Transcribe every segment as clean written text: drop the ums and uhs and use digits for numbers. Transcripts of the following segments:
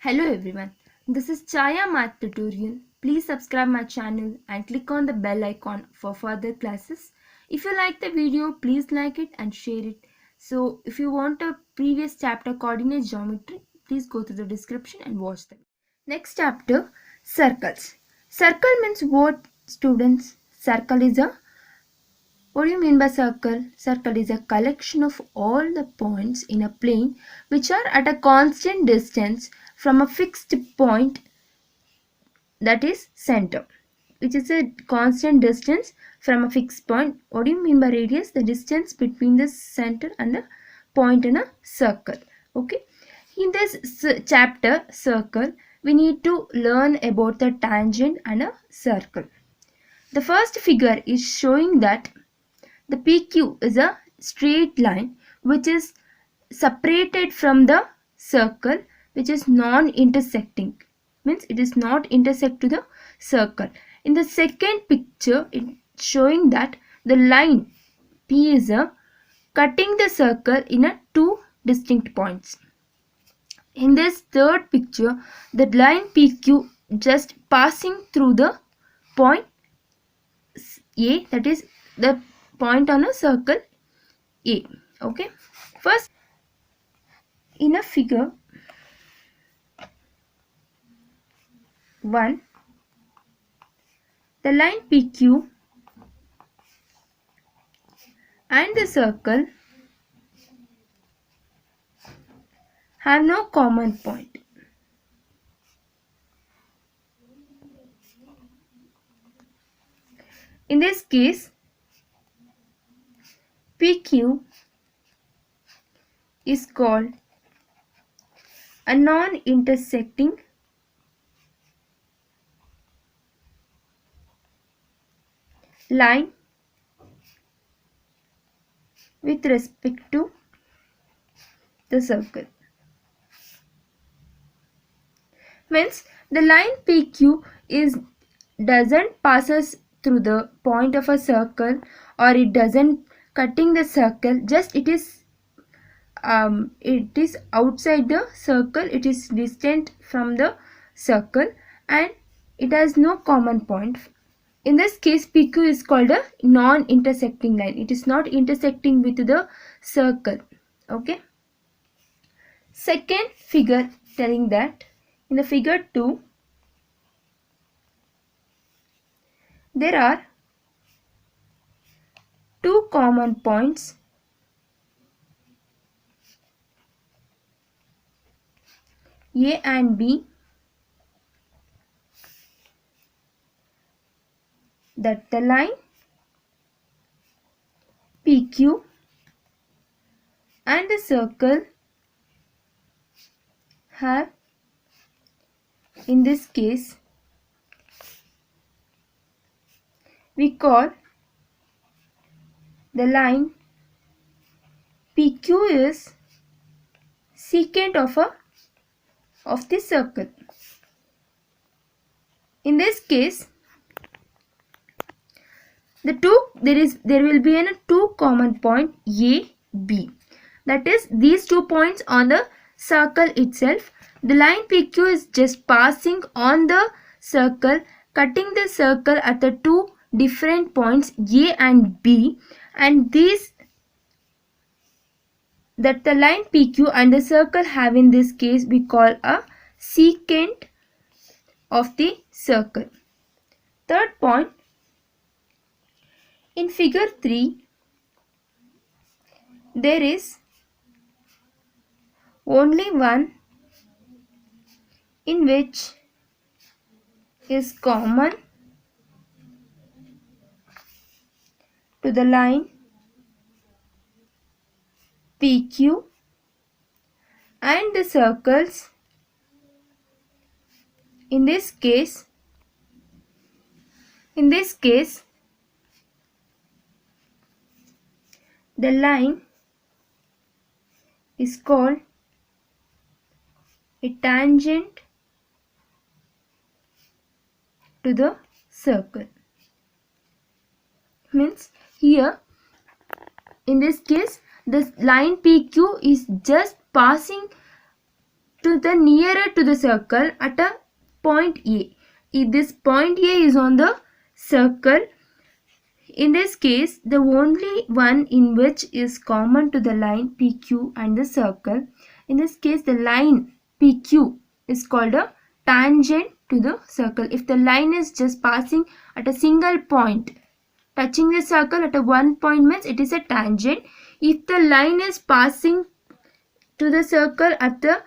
Hello everyone, this is Chaya Math Tutorial. Please subscribe my channel and click on the bell icon for further classes. If you like the video, please like it and share it. So if you want a previous chapter coordinate geometry, please go to the description and watch them. Next chapter, circles. Circle means what, students? Circle is a What do you mean by circle? Circle is a collection of all the points in a plane which are at a constant distance from a fixed point, that is center, which is a constant distance from a fixed point. What do you mean by radius? The distance between the center and the point in a circle. Okay. In this chapter, circle, we need to learn about the tangent and a circle. The first figure is showing that the PQ is a straight line which is separated from the circle, which is non-intersecting. Means it is not intersect to the circle. In the second picture, it's showing that the line P is a cutting the circle in a two distinct points. In this third picture, the line PQ just passing through the point A, that is the point on a circle A. Okay. First, in a figure 1, the line PQ and the circle have no common point. In this case, PQ is called a non-intersecting line with respect to the circle. Means the line PQ doesn't passes through the point of a circle, or it doesn't cutting the circle, just it is outside the circle, it is distant from the circle and it has no common point. In this case, PQ is called a non-intersecting line. It is not intersecting with the circle. Okay. Second figure telling that in the figure 2, there are two common points A and B, that the line PQ and the circle have, in this case, we call the line PQ is secant of the circle. In this case, there will be a two common point A, B. That is, these 2 points on the circle itself. The line PQ is just passing on the circle, cutting the circle at the two different points A and B, and these that the line PQ and the circle have, in this case we call a secant of the circle. Third point, in figure 3, there is only one in which is common to the line PQ and the circles. In this case, the line is called a tangent to the circle. Means here, in this case, the line PQ is just passing to the nearer to the circle at a point A. If this point A is on the circle, in this case, the only one in which is common to the line PQ and the circle. In this case, the line PQ is called a tangent to the circle. If the line is just passing at a single point, touching the circle at a one point means it is a tangent. If the line is passing to the circle at the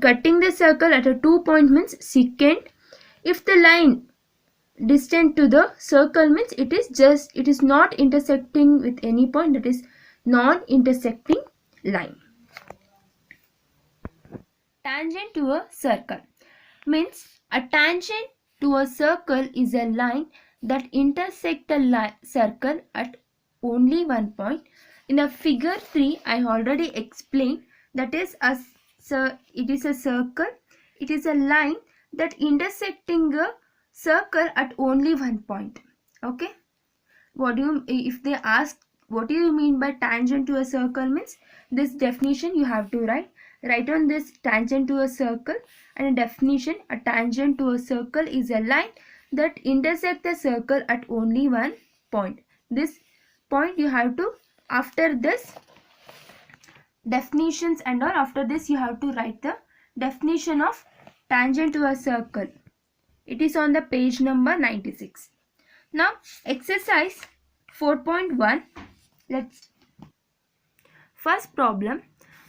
cutting the circle at a 2 point means secant. If the line distant to the circle means it is not intersecting with any point, that is non-intersecting line. Tangent to a circle means a tangent to a circle is a line that intersects the circle at only one point. In the figure 3 I already explained, that is it is a circle, it is a line that intersecting a circle at only one point. Okay, if they ask what do you mean by tangent to a circle means, this definition you have to write on this tangent to a circle, and a definition: a tangent to a circle is a line that intersects the circle at only one point. This point you have to, after this definitions and all, after this you have to write the definition of tangent to a circle. It is on the page number 96. Now exercise 4.1. Let's first problem.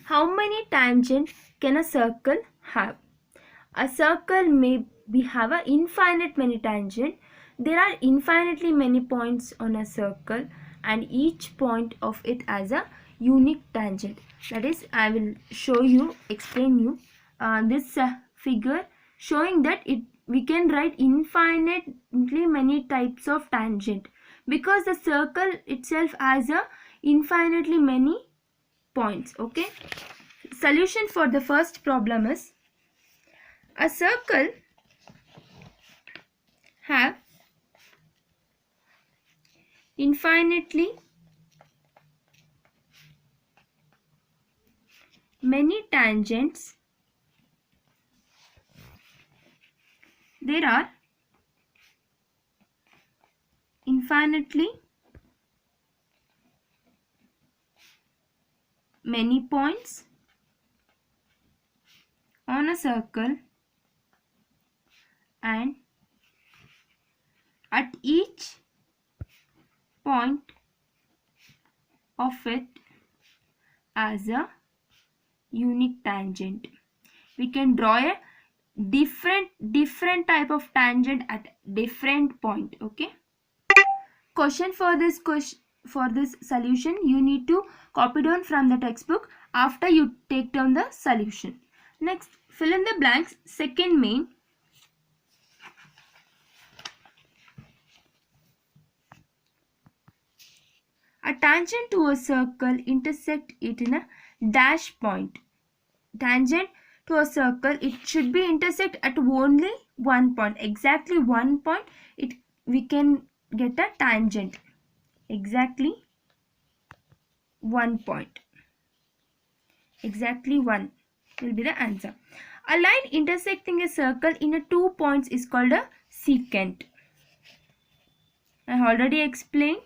How many tangents can a circle have? A circle may have a infinite many tangents. There are infinitely many points on a circle, and each point of it has a unique tangent. That is, I will explain you this figure showing that we can write infinitely many types of tangent, because the circle itself has a infinitely many points. Okay, solution for the first problem is, a circle have infinitely many tangents. There are infinitely many points on a circle, and at each point of it as a unique tangent. We can draw a different type of tangent at different point. Okay, question for this solution, you need to copy down from the textbook after you take down the solution. Next, fill in the blanks. Second main. A tangent to a circle intersect it in a dash point. Tangent to a circle, it should be intersect at only one point, exactly one point. We can get a tangent, exactly 1 point, exactly 1 will be the answer. A line intersecting a circle in a 2 points is called a secant. I already explained.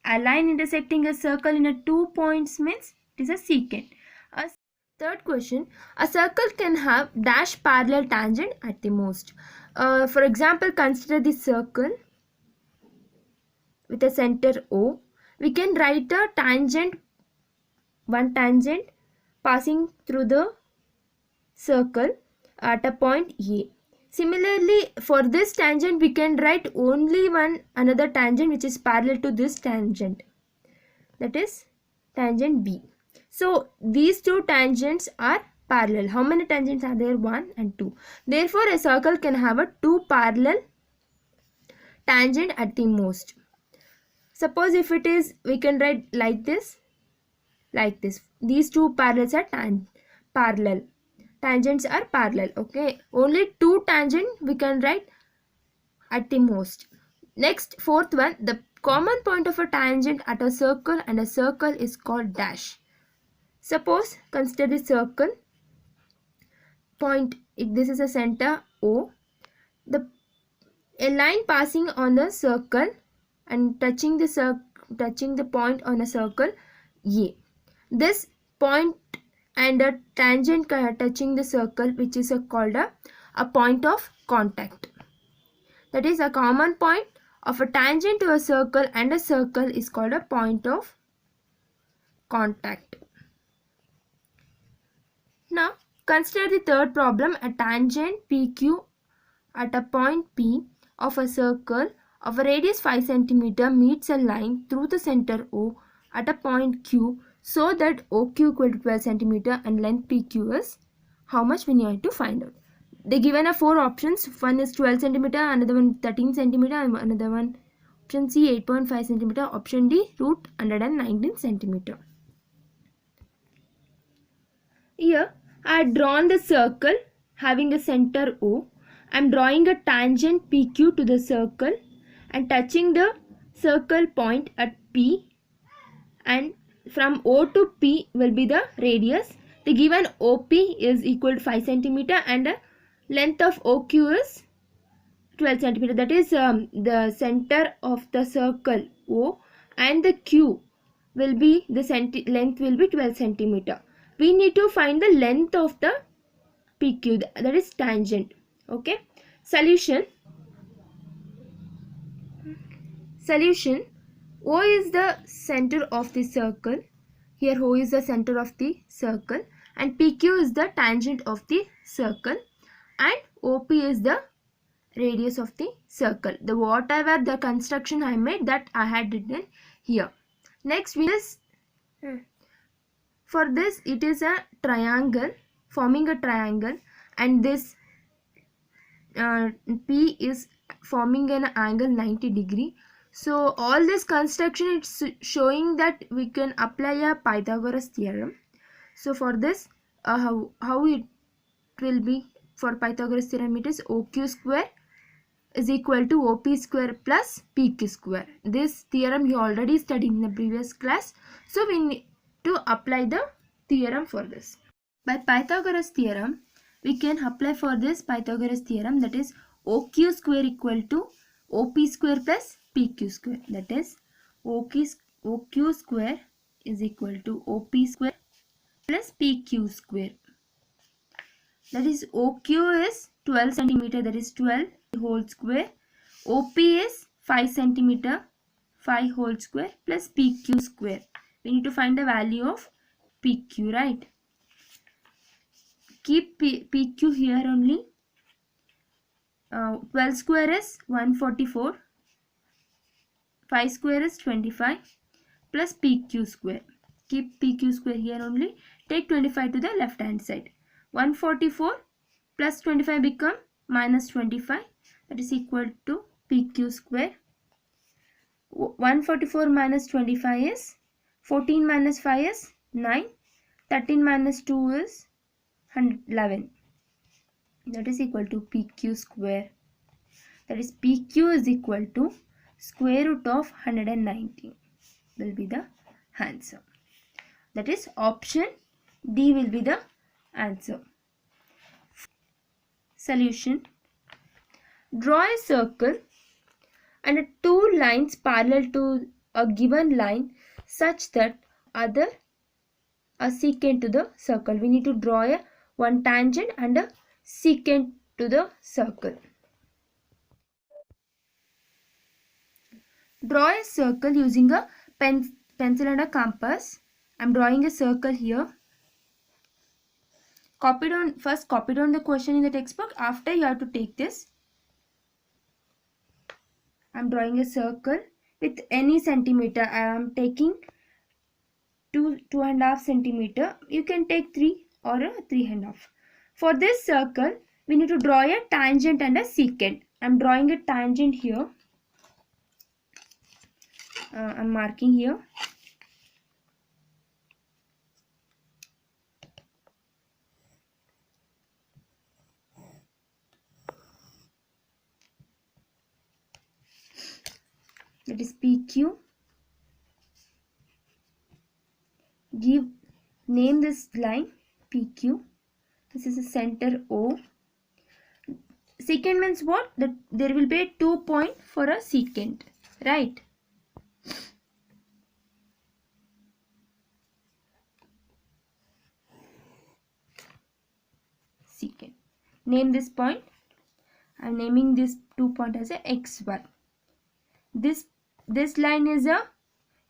A line intersecting a circle in a 2 points means it is a secant. Third question, a circle can have dash parallel tangent at the most. For example, consider the circle with a center O. We can write a tangent, one tangent passing through the circle at a point A. Similarly, for this tangent we can write only another tangent which is parallel to this tangent, that is tangent B. So these two tangents are parallel. How many tangents are there? 1 and 2. Therefore a circle can have a 2 parallel tangent at the most. Suppose if it is, we can write like this. These two parallels are parallel. Tangents are parallel. Okay, only 2 tangent we can write at the most. Next, fourth one, the common point of a tangent at a circle is called dash. Suppose consider the circle point, this is a center O, a line passing on the circle and touching the point on a circle A. This point and a tangent touching the circle, which is called a point of contact. That is, a common point of a tangent to a circle and a circle is called a point of contact. Now consider the third problem. A tangent PQ at a point P of a circle of a radius 5 cm meets a line through the center O at a point Q, so that OQ equal to 12 cm and length PQ is how much we need to find out. They given a 4 options. One is 12 cm, another one 13 cm, and another one option C 8.5 cm, option D root 119 cm. Here I had drawn the circle having a center O. I am drawing a tangent PQ to the circle and touching the circle point at P, and from O to P will be the radius. The given OP is equal to 5 cm and the length of OQ is 12 cm. That is the center of the circle O, and the Q will be the length will be 12 cm. We need to find the length of the PQ, that is tangent. Okay. Solution. O is the center of the circle. Here O is the center of the circle and PQ is the tangent of the circle and OP is the radius of the circle. The whatever the construction I made, that I had written here. Next, for this it is a triangle, forming a triangle, and this P is forming an angle 90 degree. So all this construction, it's showing that we can apply a Pythagoras theorem. So for this, how it will be for Pythagoras theorem, it is OQ square is equal to OP square plus PQ square. This theorem you already studied in the previous class. So we need to apply the theorem for this. By Pythagoras theorem, we can apply for this Pythagoras theorem, that is OQ square equal to OP square plus PQ square. That is OQ square is equal to OP square plus PQ square. That is OQ is 12 cm, that is 12 whole square. OP is 5 cm, 5 whole square plus PQ square. We need to find the value of PQ, right? Keep PQ here only. 12 square is 144, 5 square is 25 plus PQ square. Keep PQ square here only. Take 25 to the left hand side. 144 plus 25 become minus 25, that is equal to PQ square. 144 minus 25 is 14 minus 5 is 9. 13 minus 2 is 11. That is equal to PQ square. That is PQ is equal to square root of 119 will be the answer. That is option D will be the answer. Solution. Draw a circle and two lines parallel to a given line such that other a secant to the circle. We need to draw one tangent and a secant to the circle. Draw a circle using a pencil and a compass. I am drawing a circle here. First copy down the question in the textbook. After, you have to take this. I am drawing a circle with any centimeter. I am taking 2.5 centimeter. You can take 3 or a 3.5. For this circle, we need to draw a tangent and a secant. I am drawing a tangent here. I am marking here. That is PQ. Name this line PQ. This is a center O. Secant means what? That there will be a 2 point for a secant, right? Secant. Name this point. I am naming this 2 point as a x1. This line is a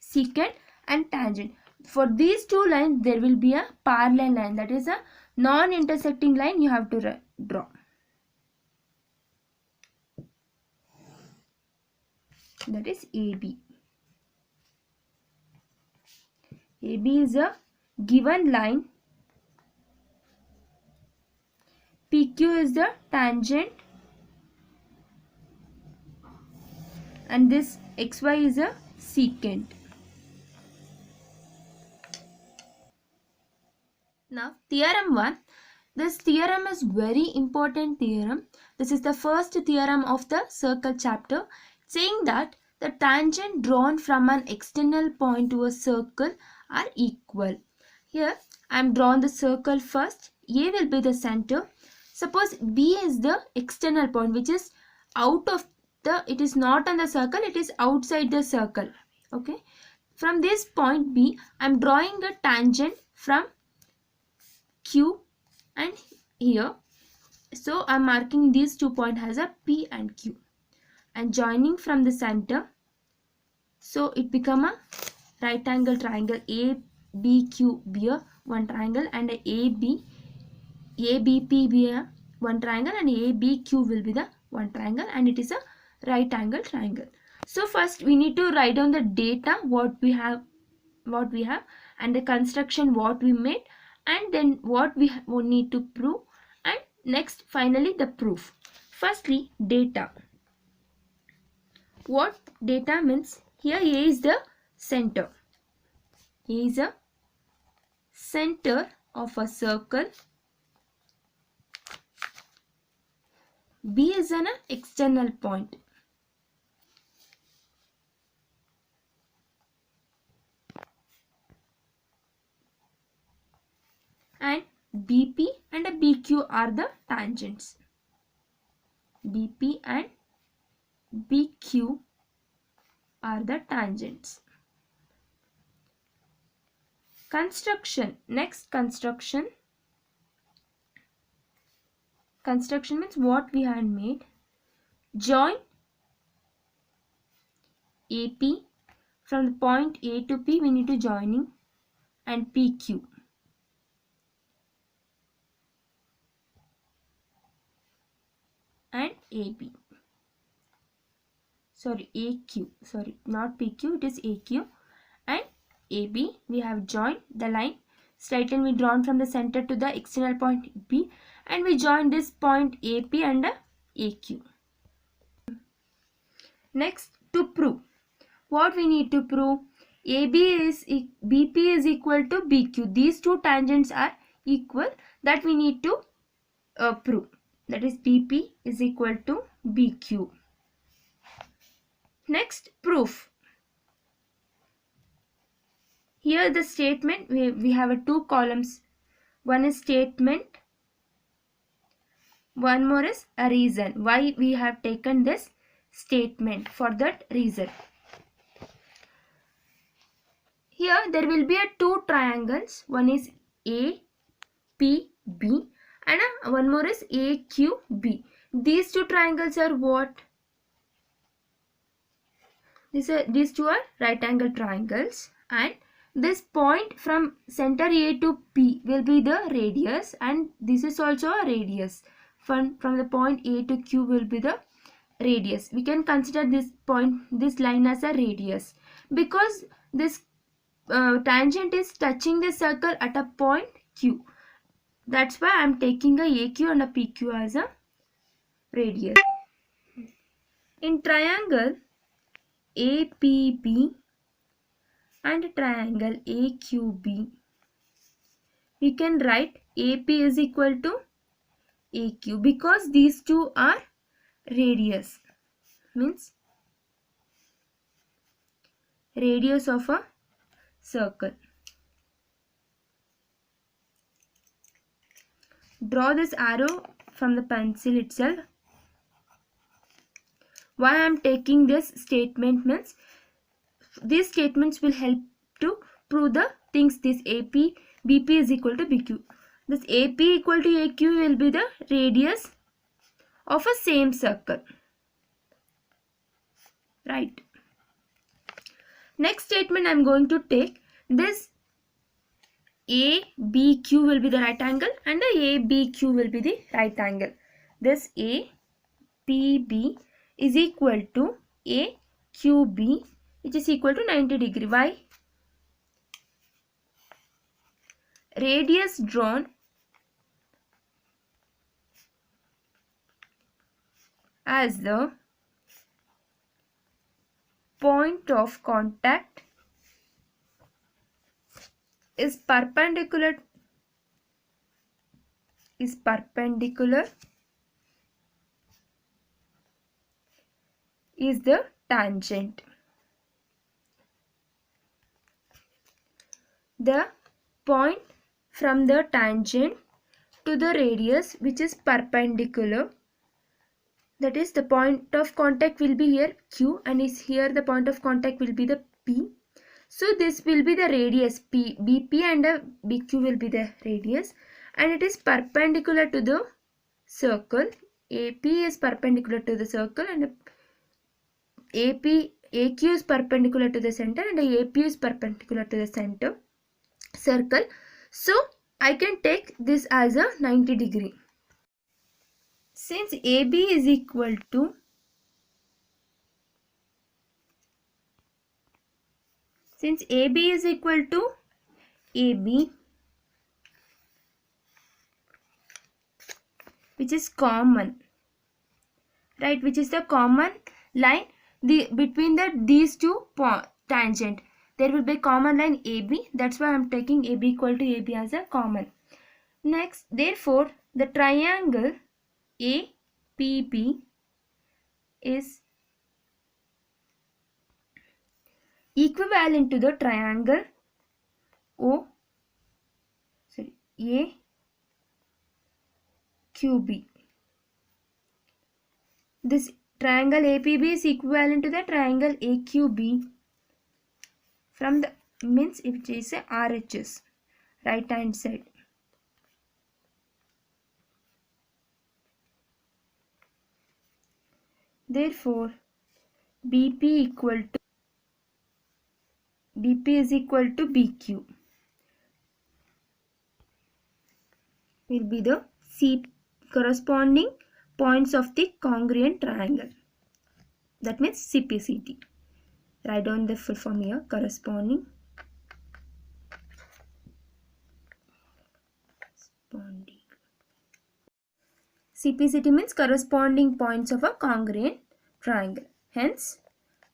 secant and tangent. For these two lines there will be a parallel line, that is a non-intersecting line you have to draw. That is AB. AB is a given line. PQ is the tangent and this XY is a secant. Now theorem 1. This theorem is very important theorem. This is the first theorem of the circle chapter, saying that the tangent drawn from an external point to a circle are equal. Here I am drawn the circle first. A will be the center. Suppose B is the external point, which is out of the, it is not on the circle, it is outside the circle. Okay. From this point B, I am drawing a tangent from Q and here. So I am marking these 2 points as a P and Q and joining from the center. So it become a right angle triangle. ABQ be a one triangle and ABP be a one triangle and ABQ will be the one triangle, and it is a right angle triangle. So first we need to write down the data what we have and the construction what we made, and then what we need to prove, and next finally the proof. Firstly, data. What data means? Here A is the center. A is a center of a circle. B is an external point. And BP and a BQ are the tangents. BP and BQ are the tangents. Construction. Next, construction. Construction means what we had made. Join AP from the point A to P, we need to joining, and PQ. And AB. Sorry, AQ. Sorry, not PQ, it is AQ. And AB, we have joined the line. Straight line we drawn from the center to the external point B, and we join this point AP and AQ. Next, to prove. What we need to prove? BP is equal to BQ. These two tangents are equal. That we need to prove. That is BP is equal to BQ. Next, proof. Here the statement, we have two columns. One is statement. One more is a reason. Why we have taken this statement, for that reason. Here there will be two triangles. One is APB and one more is AQB. These two triangles are what? These two are right angle triangles, and this point from center A to P will be the radius, and this is also a radius. From the point A to Q will be the radius. We can consider this point, this line as a radius, because this tangent is touching the circle at a point Q. That's why I am taking a AQ and a PQ as a radius. In triangle APB and triangle AQB, we can write AP is equal to AQ, because these two are radius, means radius of a circle. draw this arrow from the pencil itself. Why I am taking this statement means these statements will help to prove the things. This AP BP is equal to BQ. This AP equal to AQ will be the radius of a same circle. Right. Next statement I am going to take this ABQ will be the right angle and the ABQ will be the right angle. This APB is equal to AQB, which is equal to 90 degree. Why? Radius drawn as the point of contact is perpendicular is the tangent. The point from the tangent to the radius which is perpendicular, that is the point of contact will be here Q, and is here the point of contact will be the P. So this will be the radius P, BP and BQ will be the radius, and it is perpendicular to the circle. AP is perpendicular to the circle and AQ is perpendicular to the center and AP is perpendicular to the center circle. So I can take this as a 90 degree. Since AB is equal to AB, which is common, right, which is the common line between these two tangent, there will be common line AB. That's why I am taking AB equal to AB as a common. Next, therefore the triangle APB is equivalent to the triangle AQB. This triangle APB is equivalent to the triangle AQB from the means if it is a RHS, right hand side. Therefore BP is equal to BQ will be the corresponding points of the congruent triangle. That means CPCT. Write down the full form here. Corresponding CPCT means corresponding points of a congruent triangle. Hence,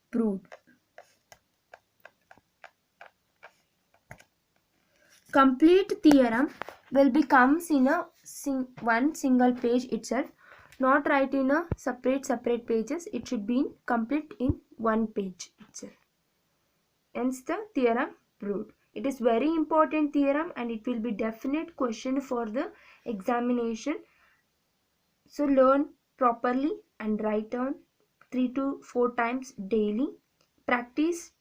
proved. Complete theorem will becomes in a one single page itself, not write in a separate pages. It should be complete in one page itself. Hence the theorem proved. It is very important theorem and it will be definite question for the examination. So learn properly and write down 3 to 4 times daily. Practice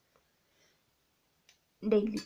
daily.